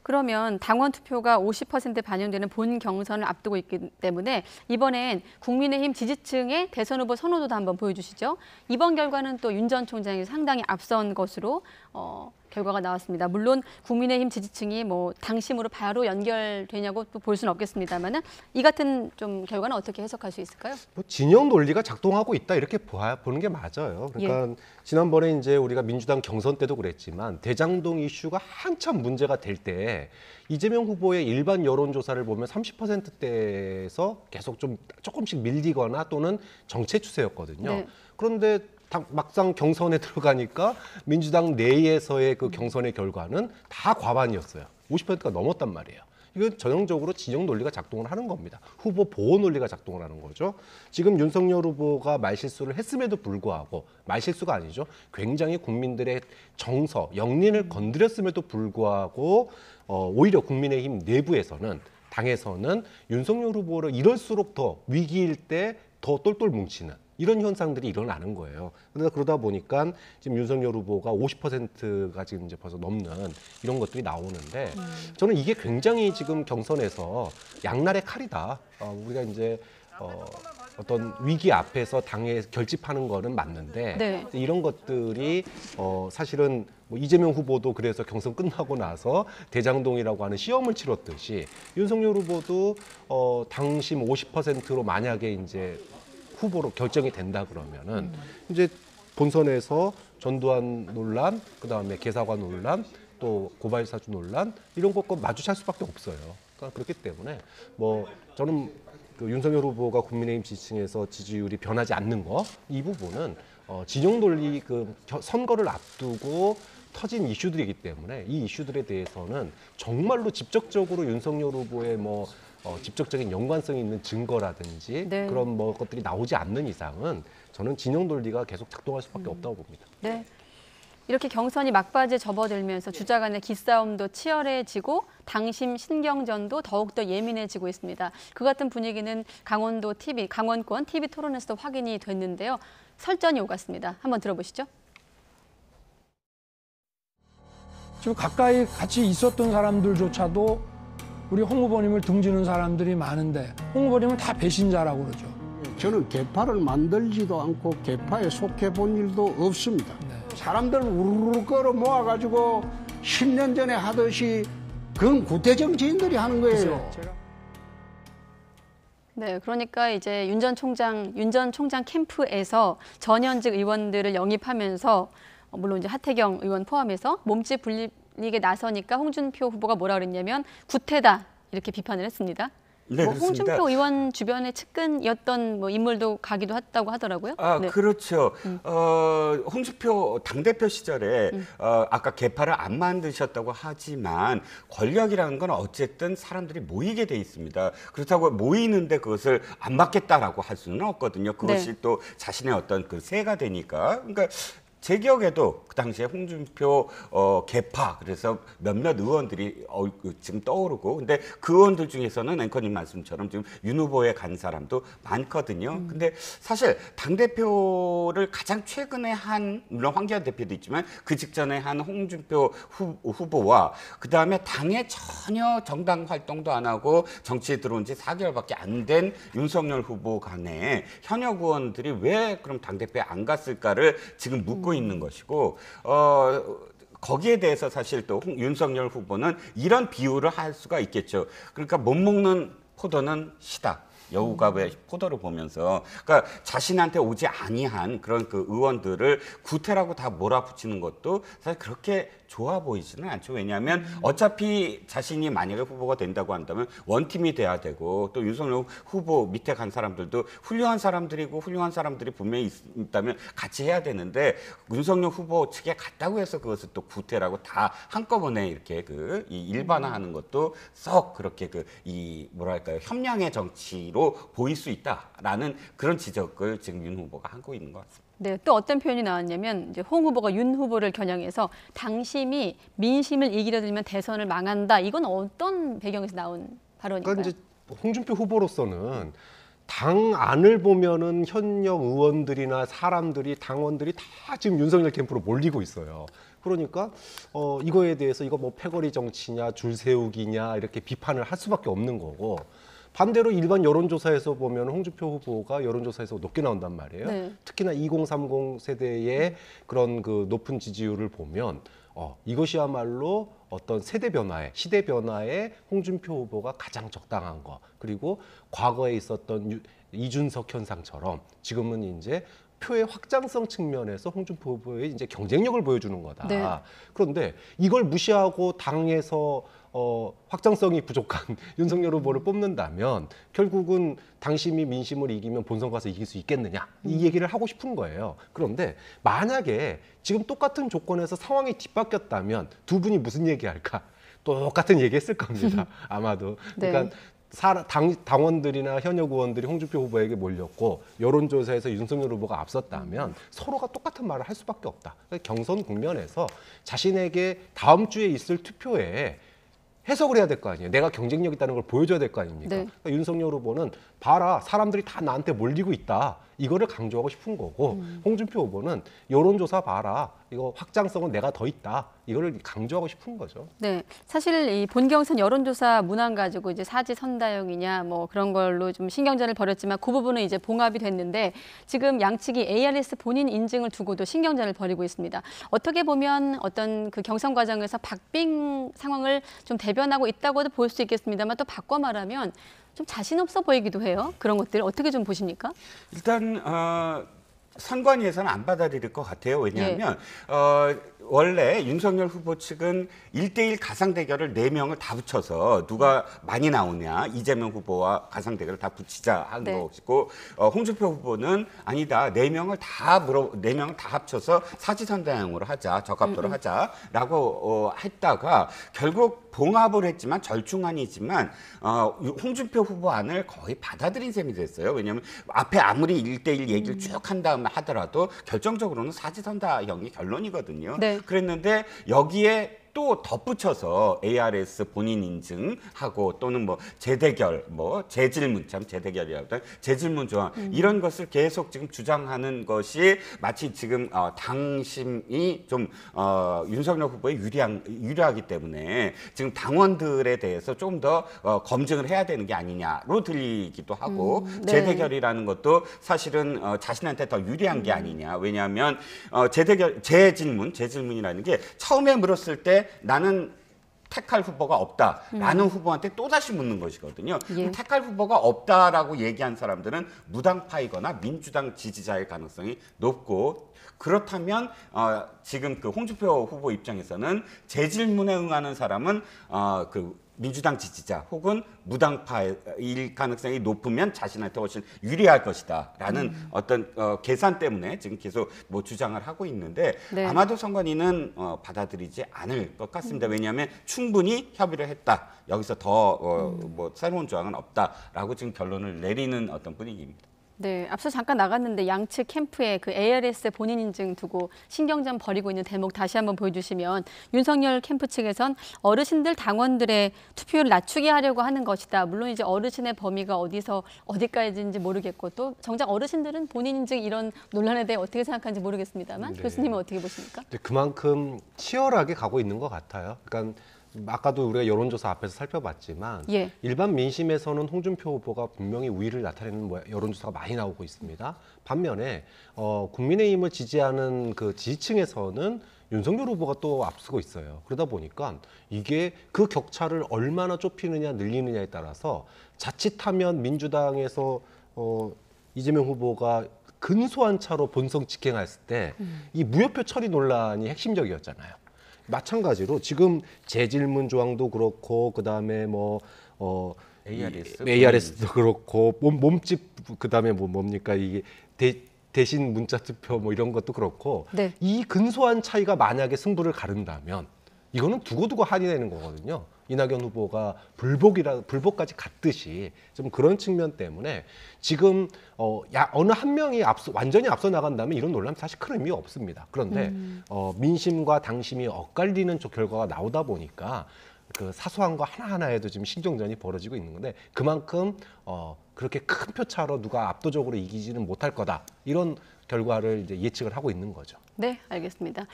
그러면 당원 투표가 50% 반영되는 본 경선을 앞두고 있기 때문에 이번엔 국민의힘 지지층의 대선 후보 선호도도 한번 보여주시죠. 이번 결과는 또 윤 전 총장이 상당히 앞선 것으로 결과가 나왔습니다. 물론 국민의힘 지지층이 뭐 당심으로 바로 연결되냐고 또 볼 수는 없겠습니다만은 이 같은 좀 결과는 어떻게 해석할 수 있을까요? 뭐 진영 논리가 작동하고 있다 이렇게 보는 게 맞아요. 그러니까 예. 지난번에 이제 우리가 민주당 경선 때도 그랬지만 대장동 이슈가 한참 문제가 될 때 이재명 후보의 일반 여론조사를 보면 30%대에서 계속 좀 조금씩 밀리거나 또는 정체 추세였거든요. 네. 그런데 막상 경선에 들어가니까 민주당 내에서의 그 경선의 결과는 다 과반이었어요. 50%가 넘었단 말이에요. 이건 전형적으로 진영 논리가 작동을 하는 겁니다. 후보 보호 논리가 작동을 하는 거죠. 지금 윤석열 후보가 말실수를 했음에도 불구하고, 말실수가 아니죠. 굉장히 국민들의 정서, 영린을 건드렸음에도 불구하고 오히려 국민의힘 내부에서는, 당에서는 윤석열 후보를 이럴수록 더 위기일 때 더 똘똘 뭉치는 이런 현상들이 일어나는 거예요. 그러다 보니까 지금 윤석열 후보가 50%가 지금 이제 벌써 넘는 이런 것들이 나오는데, 저는 이게 굉장히 지금 경선에서 양날의 칼이다. 우리가 이제 어떤 위기 앞에서 당에 결집하는 거는 맞는데, 네. 이런 것들이 사실은 뭐 이재명 후보도 그래서 경선 끝나고 나서 대장동이라고 하는 시험을 치렀듯이 윤석열 후보도 당심 50%로 만약에 이제 후보로 결정이 된다 그러면은 이제 본선에서 전두환 논란, 그다음에 개사관 논란, 또 고발사주 논란 이런 것과 마주칠 수밖에 없어요. 그러니까 그렇기 때문에 뭐 저는 그 윤석열 후보가 국민의힘 지지층에서 지지율이 변하지 않는 거, 이 부분은 진영 논리 그 선거를 앞두고 터진 이슈들이기 때문에 이 이슈들에 대해서는 정말로 직접적으로 윤석열 후보의 뭐 직접적인 연관성이 있는 증거라든지 네. 그런 뭐 것들이 나오지 않는 이상은 저는 진영 논리가 계속 작동할 수밖에 없다고 봅니다. 네. 이렇게 경선이 막바지에 접어들면서 주자 간의 기싸움도 치열해지고 당심 신경전도 더욱더 예민해지고 있습니다. 그 같은 분위기는 강원권 TV 토론에서도 확인이 됐는데요. 설전이 오갔습니다. 한번 들어보시죠. 지금 가까이 같이 있었던 사람들조차도 우리 홍 후보님을 등지는 사람들이 많은데 홍 후보님은 다 배신자라고 그러죠. 저는 계파를 만들지도 않고 계파에 속해 본 일도 없습니다. 네. 사람들 우르르 끌어 모아가지고 10년 전에 하듯이 그건 구태 정치인들이 하는 거예요. 네, 그러니까 이제 윤 전 총장 캠프에서 전현직 의원들을 영입하면서 물론 이제 하태경 의원 포함해서 몸집 불리게 나서니까 홍준표 후보가 뭐라 그랬냐면 구태다 이렇게 비판을 했습니다. 네, 뭐 그렇습니다. 홍준표 의원 주변의 측근이었던 뭐 인물도 가기도 했다고 하더라고요. 네. 그렇죠. 홍준표 당대표 시절에 아까 계파를 안 만드셨다고 하지만 권력이라는 건 어쨌든 사람들이 모이게 돼 있습니다. 그렇다고 모이는데 그것을 안 받겠다라고 할 수는 없거든요. 그것이 네. 또 자신의 어떤 그 세가 되니까. 그러니까 제 기억에도 그 당시에 홍준표 계파, 그래서 몇몇 의원들이 지금 떠오르고, 근데 그 의원들 중에서는 앵커님 말씀처럼 지금 윤 후보에 간 사람도 많거든요. 근데 사실 당대표를 가장 최근에 한, 물론 황교안 대표도 있지만 그 직전에 한 홍준표 후보와 그 다음에 당에 전혀 정당 활동도 안 하고 정치에 들어온 지 4개월밖에 안 된 윤석열 후보 간에 현역 의원들이 왜 그럼 당대표에 안 갔을까를 지금 묻고 있는 것이고, 거기에 대해서 사실 또 윤석열 후보는 이런 비유를 할 수가 있겠죠. 그러니까 못 먹는 포도는 시다. 여우가 왜 포도를 보면서, 그러니까 자신한테 오지 아니한 그런 그 의원들을 구태라고 다 몰아붙이는 것도 사실 그렇게 좋아 보이지는 않죠. 왜냐하면 어차피 자신이 만약에 후보가 된다고 한다면 원팀이 돼야 되고, 또 윤석열 후보 밑에 간 사람들도 훌륭한 사람들이고 훌륭한 사람들이 분명히 있다면 같이 해야 되는데, 윤석열 후보 측에 갔다고 해서 그것을 또 구태라고 다 한꺼번에 이렇게 이 일반화하는 것도 썩 그렇게 이 뭐랄까요, 협량의 정치로 보일 수 있다라는 그런 지적을 지금 윤 후보가 하고 있는 것 같습니다. 네, 또 어떤 표현이 나왔냐면 이제 홍 후보가 윤 후보를 겨냥해서 당심이 민심을 이기려 들면 대선을 망한다. 이건 어떤 배경에서 나온 발언인가요? 그러니까 이제 홍준표 후보로서는 당 안을 보면은 현역 의원들이나 사람들이, 당원들이 다 지금 윤석열 캠프로 몰리고 있어요. 그러니까 이거에 대해서 이거 뭐 패거리 정치냐 줄 세우기냐 이렇게 비판을 할 수밖에 없는 거고 반대로 일반 여론조사에서 보면 홍준표 후보가 여론조사에서 높게 나온단 말이에요. 네. 특히나 2030 세대의 그런 그 높은 지지율을 보면 이것이야말로 어떤 세대 변화에 시대 변화에 홍준표 후보가 가장 적당한 거 그리고 과거에 있었던 이준석 현상처럼 지금은 이제 표의 확장성 측면에서 홍준표 후보의 이제 경쟁력을 보여주는 거다. 네. 그런데 이걸 무시하고 당에서 확장성이 부족한 윤석열 후보를 뽑는다면 결국은 당심이 민심을 이기면 본선 가서 이길 수 있겠느냐 이 얘기를 하고 싶은 거예요. 그런데 만약에 지금 똑같은 조건에서 상황이 뒤바뀌었다면 두 분이 무슨 얘기할까? 똑같은 얘기했을 겁니다. 아마도. 네. 그러니까 당원들이나 현역 의원들이 홍준표 후보에게 몰렸고 여론조사에서 윤석열 후보가 앞섰다면 서로가 똑같은 말을 할 수밖에 없다. 그러니까 경선 국면에서 자신에게 다음 주에 있을 투표에 해석을 해야 될 거 아니에요. 내가 경쟁력 있다는 걸 보여줘야 될 거 아닙니까? 네. 그러니까 윤석열 후보는 봐라 사람들이 다 나한테 몰리고 있다. 이거를 강조하고 싶은 거고 홍준표 후보는 여론조사 봐라. 이거 확장성은 내가 더 있다. 이거를 강조하고 싶은 거죠. 네, 사실 이 본경선 여론조사 문항 가지고 이제 사지선다형이냐 뭐 그런 걸로 좀 신경전을 벌였지만 그 부분은 이제 봉합이 됐는데 지금 양측이 ARS 본인 인증을 두고도 신경전을 벌이고 있습니다. 어떻게 보면 어떤 그 경선 과정에서 박빙 상황을 좀 대변하고 있다고도 볼 수 있겠습니다만 또 바꿔 말하면 좀 자신 없어 보이기도 해요. 그런 것들 어떻게 좀 보십니까? 일단 선관위에서는 안 받아들일 것 같아요. 왜냐하면 원래 윤석열 후보 측은 1대1 가상 대결을 4명을 다 붙여서 누가 많이 나오냐 이재명 후보와 가상 대결을 다 붙이자 한 네. 것이고 홍준표 후보는 아니다 4명을 다 합쳐서 사지선다형으로 하자 적합도로 하자라고 했다가 결국 봉합을 했지만 절충안이지만 홍준표 후보 안을 거의 받아들인 셈이 됐어요. 왜냐하면 앞에 아무리 1대1 얘기를 쭉 한 다음에 하더라도 결정적으로는 사지선다형이 결론이거든요. 네. 그랬는데 여기에 또 덧붙여서 ARS 본인 인증하고 또는 뭐 재대결, 뭐 재질문 참 재대결이라고 재질문 조항 이런 것을 계속 지금 주장하는 것이 마치 지금 당심이 좀 윤석열 후보에 유리하기 때문에 지금 당원들에 대해서 좀 더 검증을 해야 되는 게 아니냐로 들리기도 하고 네. 재대결이라는 것도 사실은 자신한테 더 유리한 게 아니냐. 왜냐하면 재질문이라는 게 처음에 물었을 때 나는 택할 후보가 없다라는 후보한테 또다시 묻는 것이거든요. 예. 택할 후보가 없다라고 얘기한 사람들은 무당파이거나 민주당 지지자일 가능성이 높고 그렇다면 지금 그 홍준표 후보 입장에서는 재질문에 응하는 사람은 그 민주당 지지자 혹은 무당파일 가능성이 높으면 자신한테 훨씬 유리할 것이다라는 어떤 계산 때문에 지금 계속 뭐 주장을 하고 있는데 네. 아마도 선관위는 받아들이지 않을 것 같습니다. 왜냐하면 충분히 협의를 했다. 여기서 더 뭐 새로운 조항은 없다라고 지금 결론을 내리는 어떤 분위기입니다. 네, 앞서 잠깐 나갔는데 양측 캠프에 그 ARS 본인 인증 두고 신경전 벌이고 있는 대목 다시 한번 보여주시면 윤석열 캠프 측에선 어르신들 당원들의 투표율을 낮추게 하려고 하는 것이다. 물론 이제 어르신의 범위가 어디서 어디까지인지 모르겠고 또 정작 어르신들은 본인 인증 이런 논란에 대해 어떻게 생각하는지 모르겠습니다만 네. 교수님은 어떻게 보십니까? 그만큼 치열하게 가고 있는 것 같아요. 그러니까 아까도 우리가 여론조사 앞에서 살펴봤지만 예. 일반 민심에서는 홍준표 후보가 분명히 우위를 나타내는 여론조사가 많이 나오고 있습니다. 반면에 국민의힘을 지지하는 그 지지층에서는 윤석열 후보가 또 앞서고 있어요. 그러다 보니까 이게 그 격차를 얼마나 좁히느냐 늘리느냐에 따라서 자칫하면 민주당에서 이재명 후보가 근소한 차로 본선 직행했을 때 이 무효표 처리 논란이 핵심적이었잖아요. 마찬가지로 지금 재질문 조항도 그렇고 그다음에 ARS도 그렇고 몸집 그다음에 뭡니까 이게 대신 문자 투표 뭐 이런 것도 그렇고 네. 이 근소한 차이가 만약에 승부를 가른다면 이거는 두고두고 한이 되는 거거든요. 이낙연 후보가 불복까지 갔듯이 좀 그런 측면 때문에 지금 어느 한 명이 완전히 앞서 나간다면 이런 논란 사실 큰 의미가 없습니다. 그런데 민심과 당심이 엇갈리는 결과가 나오다 보니까 그 사소한 거 하나하나에도 지금 신경전이 벌어지고 있는 건데 그만큼 그렇게 큰 표차로 누가 압도적으로 이기지는 못할 거다 이런 결과를 이제 예측을 하고 있는 거죠. 네, 알겠습니다.